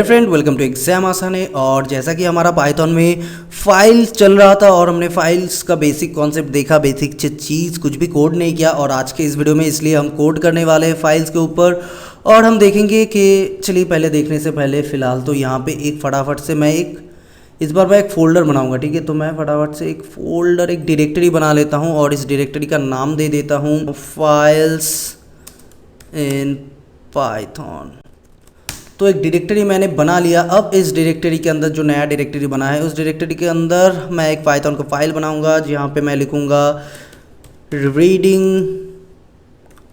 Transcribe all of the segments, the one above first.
Friend welcome to exam आसानी। और जैसा कि हमारा पाइथन में फाइल चल रहा था और हमने फाइल्स का बेसिक कॉन्सेप्ट देखा, बेसिक चीज़ कुछ भी कोड नहीं किया। और आज के इस वीडियो में इसलिए हम कोड करने वाले हैं फाइल्स के ऊपर। और हम देखेंगे कि चलिए पहले देखने से पहले फ़िलहाल तो यहाँ पे एक फटाफट से मैं इस बार मैं एक फ़ोल्डर बनाऊंगा। ठीक है, तो मैं फटाफट से एक फ़ोल्डर एक डायरेक्टरी बना लेता हूँ और इस डायरेक्टरी का नाम दे देता हूँ फाइल्स इन पाइथन। तो एक डायरेक्टरी मैंने बना लिया। अब इस डायरेक्टरी के अंदर जो नया डायरेक्टरी बना है उस डायरेक्टरी के अंदर मैं एक पाइथन का फाइल बनाऊंगा जहाँ पे मैं लिखूंगा reading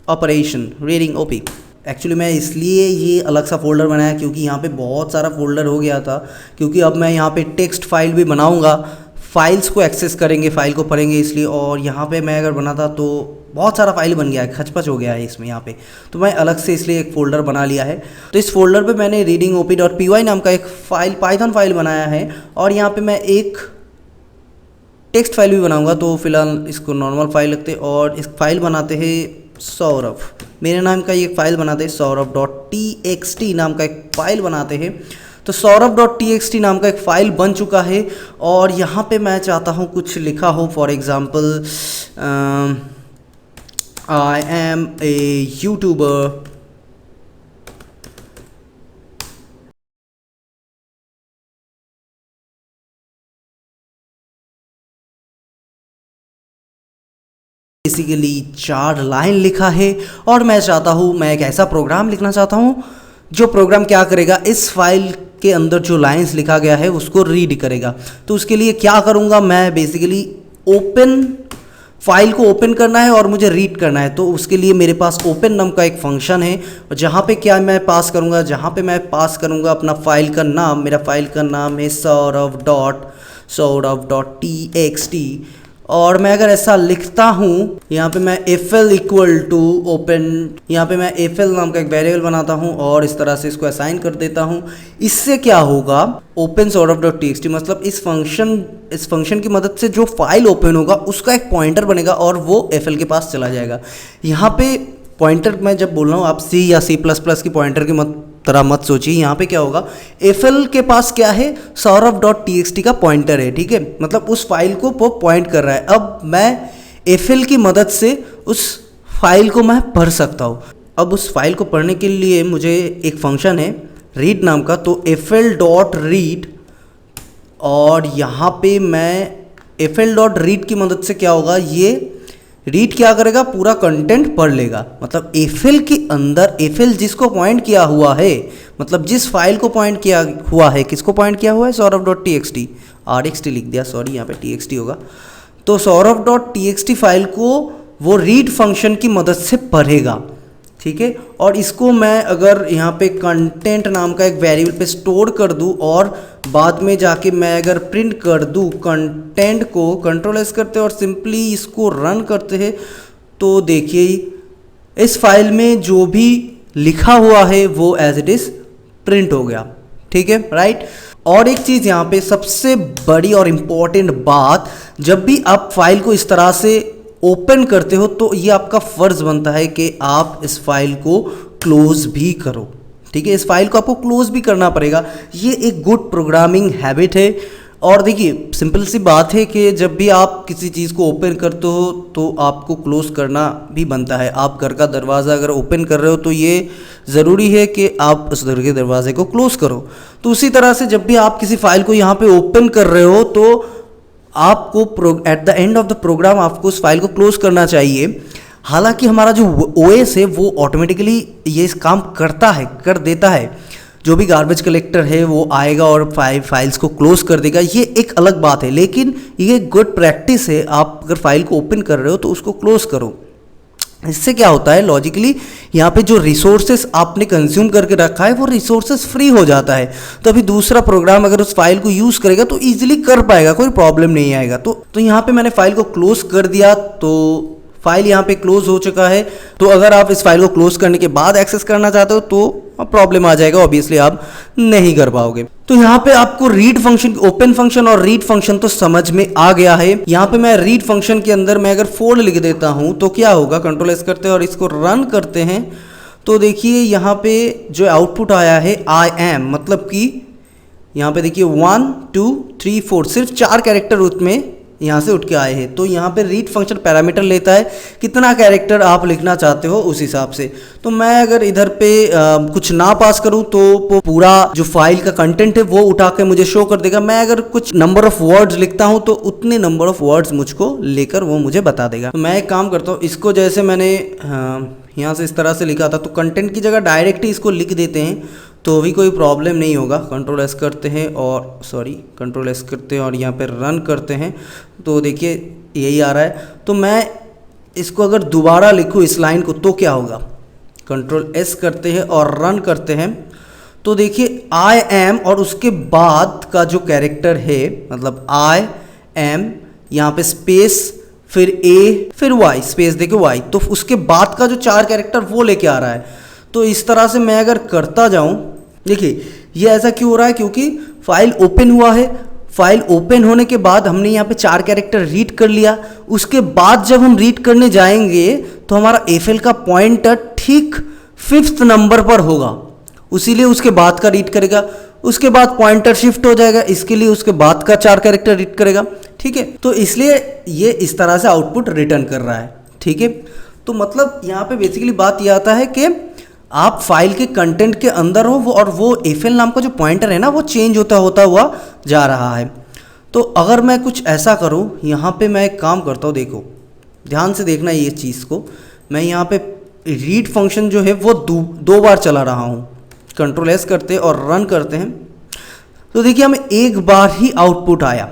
operation, reading OP. Actually मैं इसलिए ये अलग सा फ़ोल्डर बनाया क्योंकि यहाँ पे बहुत सारा फ़ोल्डर हो गया था। क्योंकि अब मैं यहाँ पे टेक्स्ट फाइल भी बनाऊँगा, फाइल्स को एक्सेस करेंगे, फाइल को पढ़ेंगे इसलिए। और यहाँ पे मैं अगर बनाता तो बहुत सारा फाइल बन गया है, खचपच हो गया है इसमें यहाँ पे। तो मैं अलग से इसलिए एक फ़ोल्डर बना लिया है। तो इस फोल्डर पे मैंने readingop.py नाम का एक फाइल पाइथन फाइल बनाया है और यहाँ पे मैं एक टेक्स्ट फाइल भी बनाऊंगा। तो फिलहाल इसको नॉर्मल फाइल रखते और इस फाइल बनाते हैं सौरभ, मेरे नाम का ये फाइल बनाते हैं सौरभ.txt नाम का एक फ़ाइल बनाते हैं। तो सौरभ.txt नाम का एक फ़ाइल बन चुका है और यहाँ पे मैं चाहता हूँ कुछ लिखा हो। For example I am a YouTuber, basically 4 line लिखा है। और मैं चाहता हूँ, मैं एक ऐसा प्रोग्राम लिखना चाहता हूँ जो प्रोग्राम क्या करेगा, इस फाइल के अंदर जो लाइंस लिखा गया है उसको रीड करेगा। तो उसके लिए क्या करूँगा, मैं बेसिकली फाइल को ओपन करना है और मुझे रीड करना है। तो उसके लिए मेरे पास ओपन नाम का एक फंक्शन है जहाँ पे क्या मैं पास करूँगा, जहाँ पे मैं पास करूँगा अपना फाइल का नाम। मेरा फाइल का नाम है सौरभ.txt। और मैं अगर ऐसा लिखता हूँ, यहाँ पे मैं fl इक्वल टू ओपन, यहाँ पे मैं fl नाम का एक वेरिएबल बनाता हूँ और इस तरह से इसको असाइन कर देता हूँ। इससे क्या होगा, ओपन सौरभ.txt मतलब इस फंक्शन की मदद से जो फाइल ओपन होगा उसका एक पॉइंटर बनेगा और वो fl के पास चला जाएगा। यहाँ पे पॉइंटर मैं जब बोल रहा हूँ, आप C या C++ की पॉइंटर की तरह मत सोचिए। यहाँ पे क्या होगा, fl के पास क्या है, सौरभ.txt का पॉइंटर है। ठीक है, मतलब उस फाइल को वो पॉइंट कर रहा है। अब मैं fl की मदद से उस फाइल को मैं पढ़ सकता हूँ। अब उस फाइल को पढ़ने के लिए मुझे एक फंक्शन है रीड नाम का, तो fl.read और यहाँ पे मैं fl.read की मदद से क्या होगा, ये रीड क्या करेगा, पूरा कंटेंट पढ़ लेगा। मतलब fl के अंदर fl जिसको पॉइंट किया हुआ है, मतलब जिस फाइल को पॉइंट किया हुआ है, किसको पॉइंट किया हुआ है, सौरभ.txt, rxt लिख दिया, सॉरी यहाँ पे txt होगा। तो सौरभ.txt फाइल को वो रीड फंक्शन की मदद से पढ़ेगा। ठीक है, और इसको मैं अगर यहाँ पे कंटेंट नाम का एक वेरिएबल पे स्टोर कर दूँ और बाद में जाके मैं अगर प्रिंट कर दूँ कंटेंट को, Ctrl+S करते और सिंपली इसको रन करते हैं, तो देखिए इस फाइल में जो भी लिखा हुआ है वो एज इट इज़ प्रिंट हो गया। ठीक है, राइट। और एक चीज़ यहाँ पे सबसे बड़ी और इम्पॉर्टेंट बात, जब भी आप फाइल को इस तरह से ओपन करते हो तो ये आपका फ़र्ज़ बनता है कि आप इस फाइल को क्लोज भी करो। ठीक है, इस फाइल को आपको क्लोज भी करना पड़ेगा। ये एक गुड प्रोग्रामिंग हैबिट है। और देखिए सिंपल सी बात है कि जब भी आप किसी चीज़ को ओपन करते हो तो आपको क्लोज करना भी बनता है। आप घर का दरवाज़ा अगर ओपन कर रहे हो तो ये ज़रूरी है कि आप उस घर के दरवाजे को क्लोज करो। तो उसी तरह से जब भी आप किसी फाइल को यहाँ पे ओपन कर रहे हो तो आपको at the end of the programme आपको उस फाइल को क्लोज करना चाहिए। हालांकि हमारा जो OS है वो ऑटोमेटिकली ये इस काम कर देता है। जो भी गार्बेज कलेक्टर है वो आएगा और फाइल्स को क्लोज कर देगा, ये एक अलग बात है। लेकिन ये गुड प्रैक्टिस है, आप अगर फाइल को ओपन कर रहे हो तो उसको क्लोज करो। इससे क्या होता है, लॉजिकली यहाँ पे जो रिसोर्सेस आपने कंज्यूम करके रखा है वो रिसोर्सेस फ्री हो जाता है। तो अभी दूसरा प्रोग्राम अगर उस फाइल को यूज़ करेगा तो इजीली कर पाएगा, कोई प्रॉब्लम नहीं आएगा। तो यहाँ पे मैंने फाइल को क्लोज कर दिया, तो फाइल यहाँ पे क्लोज हो चुका है। तो अगर आप इस फाइल को क्लोज करने के बाद एक्सेस करना चाहते हो तो प्रॉब्लम आ जाएगा, ऑब्वियसली आप नहीं कर पाओगे। तो यहाँ पे आपको रीड फंक्शन, ओपन फंक्शन और रीड फंक्शन तो समझ में आ गया है। यहाँ पे मैं रीड फंक्शन के अंदर मैं अगर फोल्ड लिख देता हूँ तो क्या होगा, Ctrl+S करते हैं और इसको रन करते हैं तो देखिए यहाँ पे जो आउटपुट आया है आई एम, मतलब कि यहाँ पे देखिए 1 2 3 4 सिर्फ 4 कैरेक्टर उसमें यहाँ से उठ के आए हैं। तो यहाँ पे रीड फंक्शन पैरामीटर लेता है कितना कैरेक्टर आप लिखना चाहते हो उस हिसाब से। तो मैं अगर इधर पे कुछ ना पास करूँ तो पूरा जो फाइल का कंटेंट है वो उठा के मुझे शो कर देगा। मैं अगर कुछ नंबर ऑफ वर्ड्स लिखता हूँ तो उतने नंबर ऑफ वर्ड्स मुझको लेकर वो मुझे बता देगा। तो मैं एक काम करता हूँ, इसको जैसे मैंने यहाँ से इस तरह से लिखा था तो कंटेंट की जगह डायरेक्ट ही इसको लिख देते हैं तो भी कोई प्रॉब्लम नहीं होगा। कंट्रोल एस करते हैं और यहाँ पे रन करते हैं तो देखिए यही आ रहा है। तो मैं इसको अगर दोबारा लिखूँ इस लाइन को तो क्या होगा, कंट्रोल एस करते हैं और रन करते हैं तो देखिए आई एम और उसके बाद का जो कैरेक्टर है मतलब आई एम, यहाँ पे स्पेस फिर ए फिर वाई, स्पेस देके वाई, तो उसके बाद का जो 4 कैरेक्टर वो लेके आ रहा है। तो इस तरह से मैं अगर करता जाऊं, देखिए ये ऐसा क्यों हो रहा है, क्योंकि फाइल ओपन हुआ है। फाइल ओपन होने के बाद हमने यहाँ पे 4 कैरेक्टर रीड कर लिया। उसके बाद जब हम रीड करने जाएंगे तो हमारा एफएल का पॉइंटर ठीक 5th नंबर पर होगा, इसीलिए उसके बाद का रीड करेगा। उसके बाद पॉइंटर शिफ्ट हो जाएगा, इसके लिए उसके बाद का 4 कैरेक्टर रीड करेगा। ठीक है, तो इसलिए ये इस तरह से आउटपुट रिटर्न कर रहा है। ठीक है, तो मतलब यहाँ पे बेसिकली बात ये आता है कि आप फाइल के कंटेंट के अंदर हो और वो एफएल नाम का जो पॉइंटर है ना वो चेंज होता हुआ जा रहा है। तो अगर मैं कुछ ऐसा करूँ, यहाँ पे मैं एक काम करता हूँ, देखो ध्यान से देखना ये चीज़ को। मैं यहाँ पे रीड फंक्शन जो है वो दो बार चला रहा हूँ। कंट्रोल एस करते और रन करते हैं तो देखिए हमें एक बार ही आउटपुट आया।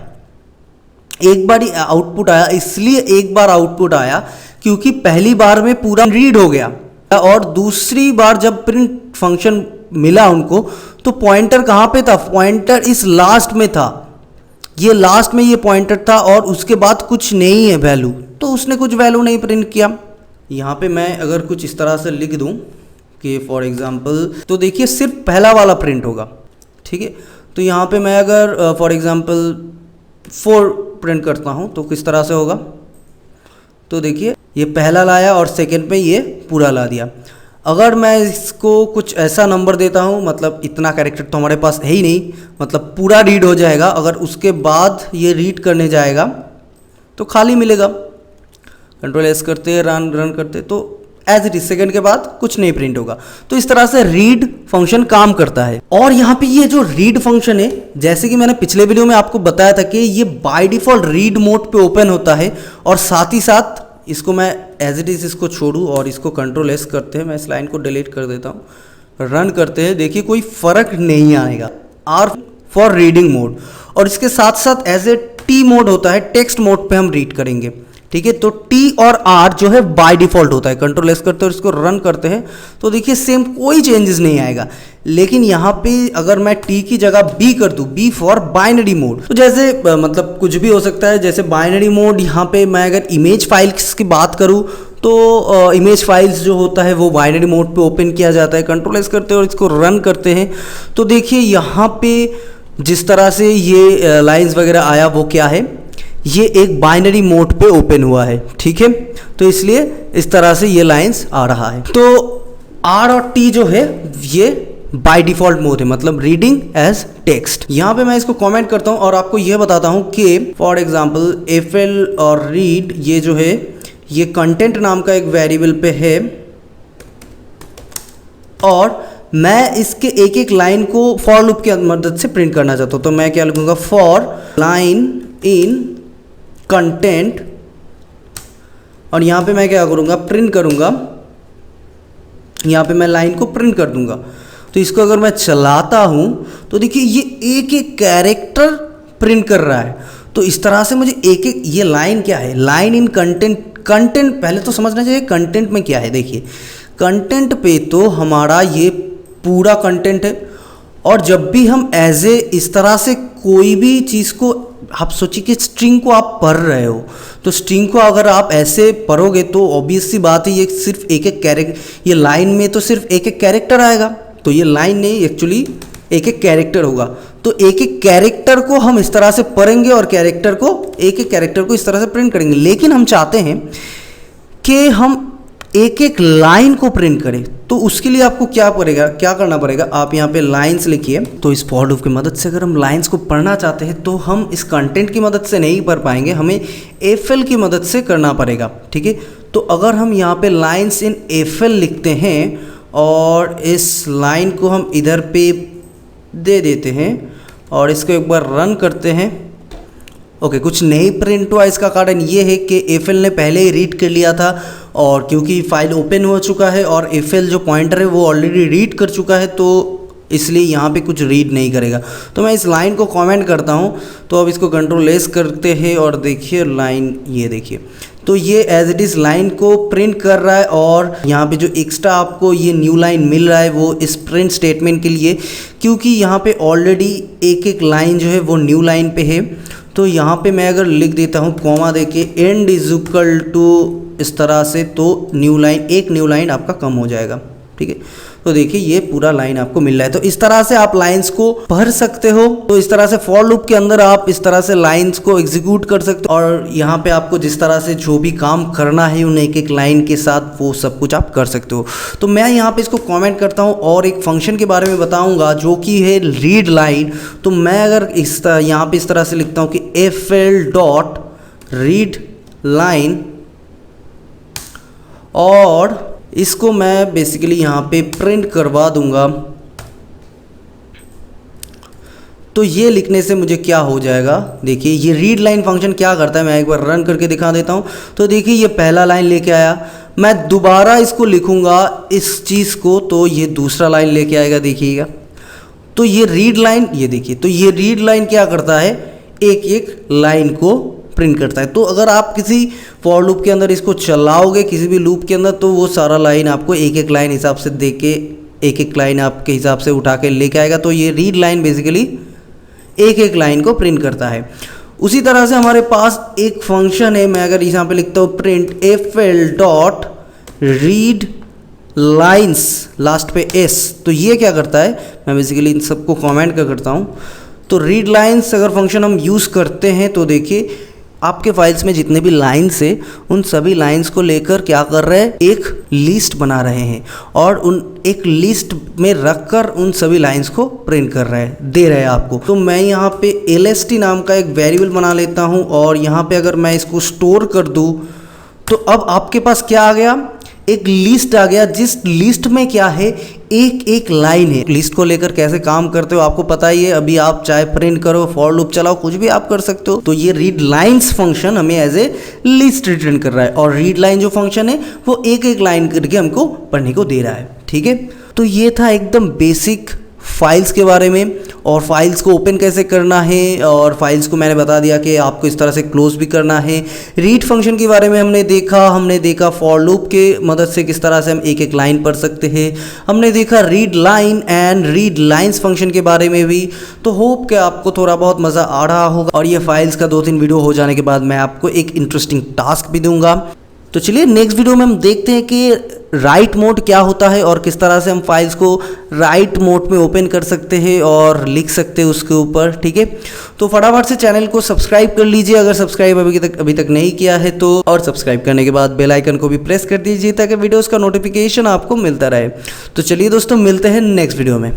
इसलिए एक बार आउटपुट आया क्योंकि पहली बार में पूरा रीड हो गया और दूसरी बार जब प्रिंट फंक्शन मिला उनको तो पॉइंटर कहाँ पे था, पॉइंटर इस लास्ट में था। ये लास्ट में ये पॉइंटर था और उसके बाद कुछ नहीं है वैल्यू, तो उसने कुछ वैल्यू नहीं प्रिंट किया। यहाँ पे मैं अगर कुछ इस तरह से लिख दूँ कि फॉर एग्जांपल, तो देखिए सिर्फ पहला वाला प्रिंट होगा। ठीक है, तो यहाँ पे मैं अगर फॉर एग्जांपल 4 प्रिंट करता हूँ तो किस तरह से होगा, तो देखिए ये पहला लाया और सेकंड पे ये पूरा ला दिया। अगर मैं इसको कुछ ऐसा नंबर देता हूँ, मतलब इतना कैरेक्टर तो हमारे पास है ही नहीं, मतलब पूरा रीड हो जाएगा, अगर उसके बाद ये रीड करने जाएगा तो खाली मिलेगा। कंट्रोल एस करते रन करते तो एज इट इज सेकंड के बाद कुछ नहीं प्रिंट होगा। तो इस तरह से रीड फंक्शन काम करता है। और यहाँ पे ये जो रीड फंक्शन है, जैसे कि मैंने पिछले वीडियो में आपको बताया था कि ये बाय डिफॉल्ट रीड मोड पे ओपन होता है और साथ ही साथ इसको मैं एज इट इज इसको छोड़ूँ और इसको कंट्रोल एस करते हैं, मैं इस लाइन को डिलीट कर देता हूँ, रन करते हैं, देखिए कोई फर्क नहीं आएगा। आर फॉर रीडिंग मोड, और इसके साथ साथ एज ए टी मोड होता है, टेक्स्ट मोड पे हम रीड करेंगे। ठीक है, तो टी और आर जो है बाय डिफॉल्ट होता है। कंट्रोल एस करते हैं और इसको रन करते हैं तो देखिए सेम कोई चेंजेस नहीं आएगा। लेकिन यहाँ पे अगर मैं टी की जगह बी कर दूँ, बी फॉर बाइनरी मोड, तो जैसे मतलब कुछ भी हो सकता है। जैसे बाइनरी मोड, यहाँ पे मैं अगर इमेज फाइल्स की बात करूँ तो इमेज फाइल्स जो होता है वो बाइनरी मोड पे ओपन किया जाता है। कंट्रोल एस करते हैं और इसको रन करते हैं तो देखिए यहाँ पे जिस तरह से ये लाइन्स वगैरह आया वो क्या है, ये एक बाइनरी मोड पे ओपन हुआ है। ठीक है, तो इसलिए इस तरह से ये लाइंस आ रहा है। तो आर और टी जो है ये बाय डिफॉल्ट मोड है, मतलब रीडिंग एज टेक्स्ट। यहाँ पे मैं इसको कमेंट करता हूँ और आपको ये बताता हूँ कि फॉर एग्जांपल एफएल और रीड ये जो है ये कंटेंट नाम का एक वेरिएबल पे है और मैं इसके एक एक लाइन को फॉर लूप की मदद से प्रिंट करना चाहता हूँ। तो मैं क्या लिखूंगा, फॉर लाइन इन कंटेंट, और यहाँ पे मैं क्या करूँगा, प्रिंट करूँगा, यहाँ पे मैं लाइन को प्रिंट कर दूंगा। तो इसको अगर मैं चलाता हूँ तो देखिए ये एक एक कैरेक्टर प्रिंट कर रहा है। तो इस तरह से मुझे एक एक, ये लाइन क्या है, लाइन इन कंटेंट, कंटेंट पहले तो समझना चाहिए कंटेंट में क्या है। देखिए कंटेंट पे तो हमारा ये पूरा कंटेंट है और जब भी हम एज ए इस तरह से कोई भी चीज़ को, आप सोचिए कि स्ट्रिंग को आप पढ़ रहे हो तो स्ट्रिंग को अगर आप ऐसे पढ़ोगे तो ऑब्वियस सी बात है ये सिर्फ एक एक कैरेक्टर, ये लाइन में तो सिर्फ एक एक कैरेक्टर आएगा, तो ये लाइन नहीं एक्चुअली एक एक कैरेक्टर होगा। तो एक एक कैरेक्टर को हम इस तरह से पढ़ेंगे और कैरेक्टर को, एक एक कैरेक्टर को इस तरह से प्रिंट करेंगे। लेकिन हम चाहते हैं कि हम एक एक लाइन को प्रिंट करें, तो उसके लिए आपको क्या करना पड़ेगा, आप यहाँ पे लाइंस लिखिए। तो इस फॉर लूप की मदद से अगर हम लाइंस को पढ़ना चाहते हैं तो हम इस कंटेंट की मदद से नहीं पढ़ पाएंगे, हमें एफएल की मदद से करना पड़ेगा, ठीक है। तो अगर हम यहाँ पे लाइंस इन एफएल लिखते हैं और इस लाइन को हम इधर पे दे देते हैं और इसको एक बार रन करते हैं, ओके, कुछ नहीं प्रिंट हुआ। इसका कारण ये है कि एफएल ने पहले ही रीड कर लिया था, और क्योंकि फाइल ओपन हो चुका है और एफएल जो पॉइंटर है वो ऑलरेडी रीड कर चुका है, तो इसलिए यहाँ पे कुछ रीड नहीं करेगा। तो मैं इस लाइन को कमेंट करता हूँ। तो अब इसको कंट्रोल एस करते हैं और देखिए लाइन, ये देखिए, तो ये एज इट इज़ लाइन को प्रिंट कर रहा है। और यहाँ पे जो एक्स्ट्रा आपको ये न्यू लाइन मिल रहा है वो इस प्रिंट स्टेटमेंट के लिए, क्योंकि यहाँ पे ऑलरेडी एक एक लाइन जो है वो न्यू लाइन पे है। तो यहाँ पे मैं अगर लिख देता हूँ कॉमा देके एंड इज इक्वल टू इस तरह से, तो एक न्यू लाइन आपका कम हो जाएगा, ठीक है। तो देखिए ये पूरा लाइन आपको मिल रहा है। तो इस तरह से आप लाइंस को पढ़ सकते हो। तो इस तरह से फॉर लूप के अंदर आप इस तरह से लाइंस को एग्जीक्यूट कर सकते हो, और यहाँ पे आपको जिस तरह से जो भी काम करना है उन एक एक लाइन के साथ वो सब कुछ आप कर सकते हो। तो मैं यहाँ पे इसको कमेंट करता हूँ और एक फंक्शन के बारे में बताऊँगा जो कि है रीड लाइन। तो मैं अगर यहाँ पे इस तरह से लिखता हूँ कि एफएल डॉट रीड लाइन, और इसको मैं बेसिकली यहाँ पे प्रिंट करवा दूंगा। तो ये लिखने से मुझे क्या हो जाएगा, देखिए ये रीड लाइन फंक्शन क्या करता है, मैं एक बार रन करके दिखा देता हूँ। तो देखिए ये पहला लाइन लेके आया, मैं दोबारा इसको लिखूंगा इस चीज़ को, तो ये दूसरा लाइन लेके आएगा, देखिएगा। तो ये रीड लाइन, ये देखिए, तो ये रीड लाइन क्या करता है, एक एक लाइन को प्रिंट करता है। तो अगर आप किसी फॉर लूप के अंदर इसको चलाओगे किसी भी लूप के अंदर, तो वो सारा लाइन आपको एक एक लाइन हिसाब से दे के, एक एक लाइन आपके हिसाब से उठा के लेके आएगा। तो ये रीड लाइन बेसिकली एक एक लाइन को प्रिंट करता है। उसी तरह से हमारे पास एक फंक्शन है, मैं अगर यहाँ पे लिखता हूँ print FL dot read lines, last पे एस, तो ये क्या करता है, मैं बेसिकली इन सबको कमेंट करता हूँ। तो रीड लाइन्स अगर फंक्शन हम यूज़ करते हैं तो देखिए आपके फाइल्स में जितने भी लाइन्स है उन सभी लाइन्स को लेकर क्या कर रहे हैं, एक लिस्ट बना रहे हैं, और उन एक लिस्ट में रखकर उन सभी लाइन्स को प्रिंट कर रहे हैं, दे रहे हैं आपको। तो मैं यहाँ पे lst नाम का एक वेरिएबल बना लेता हूँ, और यहाँ पे अगर मैं इसको स्टोर कर दूँ तो अब आपके पास क्या आ गया, एक लिस्ट आ गया, जिस लिस्ट में क्या है, एक एक लाइन है। लिस्ट को लेकर कैसे काम करते हो आपको पता ही है, अभी आप चाहे प्रिंट करो, फॉर लूप चलाओ, कुछ भी आप कर सकते हो। तो ये रीड लाइन्स फंक्शन हमें एज ए लिस्ट रिटर्न कर रहा है, और रीड लाइन जो फंक्शन है वो एक एक लाइन करके हमको पढ़ने को दे रहा है, ठीक है। तो ये था एकदम बेसिक फाइल्स के बारे में, और फाइल्स को ओपन कैसे करना है, और फाइल्स को मैंने बता दिया कि आपको इस तरह से क्लोज भी करना है। रीड फंक्शन के बारे में हमने देखा फॉर लूप के मदद से किस तरह से हम एक एक लाइन पढ़ सकते हैं। हमने देखा read line and read lines function के बारे में भी। तो होप कि आपको थोड़ा बहुत मज़ा आ रहा होगा, और ये फाइल्स का 2-3 वीडियो हो जाने के बाद मैं आपको एक इंटरेस्टिंग टास्क भी दूंगा। तो चलिए नेक्स्ट वीडियो में हम देखते हैं कि राइट मोड क्या होता है, और किस तरह से हम फाइल्स को राइट मोड में ओपन कर सकते हैं और लिख सकते हैं उसके ऊपर, ठीक है। तो फटाफट से चैनल को सब्सक्राइब कर लीजिए अगर सब्सक्राइब अभी तक नहीं किया है तो, और सब्सक्राइब करने के बाद बेल आइकन को भी प्रेस कर दीजिए ताकि वीडियोस का नोटिफिकेशन आपको मिलता रहे। तो चलिए दोस्तों, मिलते हैं नेक्स्ट वीडियो में।